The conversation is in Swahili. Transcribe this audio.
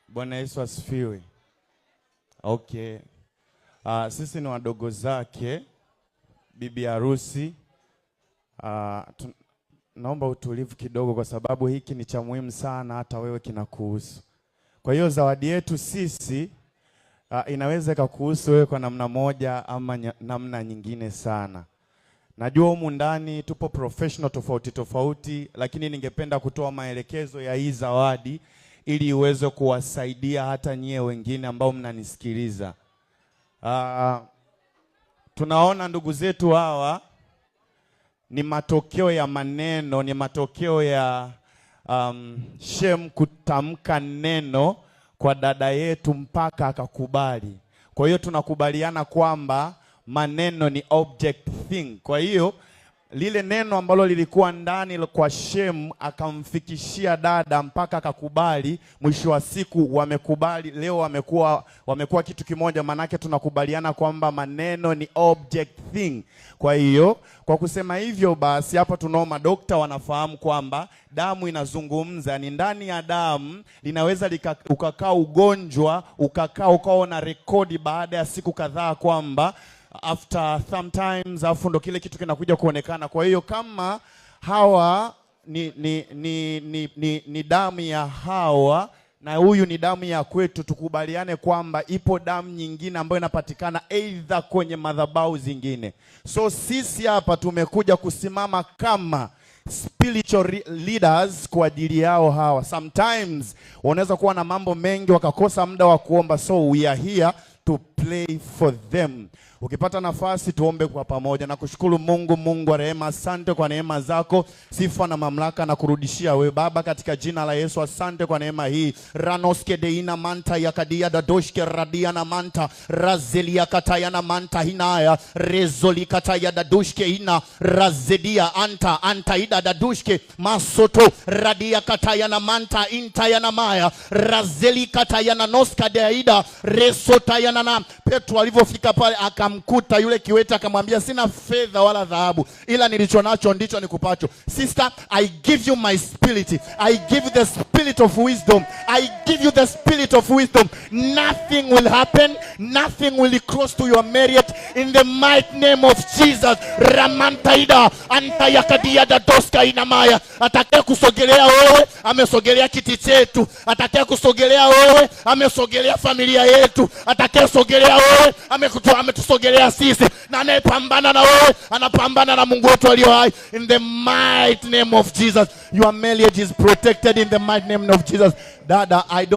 Bwana Yesu asifiwe. Okay. Sisi ni wadogo zake bibi harusi. Naomba utulivu kidogo kwa sababu hiki ni cha muhimu sana, hata wewe kinakuhusu. Kwa hiyo zawadi yetu sisi inaweza ikakuhusu wewe kwa namna moja ama namna nyingine sana. Najua humu ndani tupo professional tofauti tofauti, lakini ningependa kutoa maelekezo ya hii zawadi ili iweze kuwasaidia hata nyie wengine ambao mnanisikiliza. Tunaona ndugu zetu hawa ni matokeo ya maneno, ni matokeo ya Shem kutamka neno kwa dada yetu mpaka akakubali. Kwa hiyo tunakubaliana kwamba maneno ni object thing. Kwa hiyo lile neno ambalo lilikuwa ndani kwa Shem akamfikishia dada mpaka akakubali, mwisho wa siku wamekubali, leo wamekuwa kitu kimoja. Manake tunakubaliana kwamba maneno ni object thing. Kwa hiyo kwa kusema hivyo basi, hapa tunao madokta wanafahamu kwamba damu inazungumza. Ni ndani ya damu linaweza ukakaa ugonjwa, ukawa na rekodi baada ya siku kadhaa kwamba after sometimes afu ndo kile kitu kinakuja kuonekana. Kwa hiyo kama Hawa ni damu ya Hawa na huyu ni damu ya kwetu, tukubaliane kwamba ipo damu nyingine ambayo inapatikana either kwenye madhabahu zingine. So sisi hapa tumekuja kusimama kama spiritual leaders kwa ajili yao Hawa. Sometimes wanaweza kuwa na mambo mengi wakakosa muda wa kuomba, so we are here to play for them. Ukipata nafasi tuombe kwa pamoja. Na kushukuru Mungu wa rehema, asante kwa neema zako, sifa na mamlaka na kurudishia wewe Baba katika jina la Yesu. Asante kwa neema hii. Ranoske deina manta yakadia dadoshke radia na manta razelia kataya na manta hinaya rezoli kataya dadushke ina razedia anta ida dadushke masoto radia kataya na manta intaya na maya razeli kataya na noska deida resota ya na Petro alivyofika pale akamkuta yule kiwete, akamwambia sina fedha wala dhahabu, ila nilicho nacho ndicho nikupacho. Sister, I give you my spirit. I give you the spirit of wisdom. I give you the spirit of wisdom. Nothing will happen. Nothing will cross to your merit in the mighty name of Jesus. Ramantaida antayakadia dadoska inamaya. Atakaye kusogelea wewe amesogelea kiti chetu. Atakaye kusogelea wewe amesogelea familia yetu. Atakaye kusogelea wewe ametusogelea sisi. Na anayepambana na wewe anapambana na Mungu wetu aliye hai. In the mighty name of Jesus, your marriage is protected in the mighty name of Jesus. Dada, I don't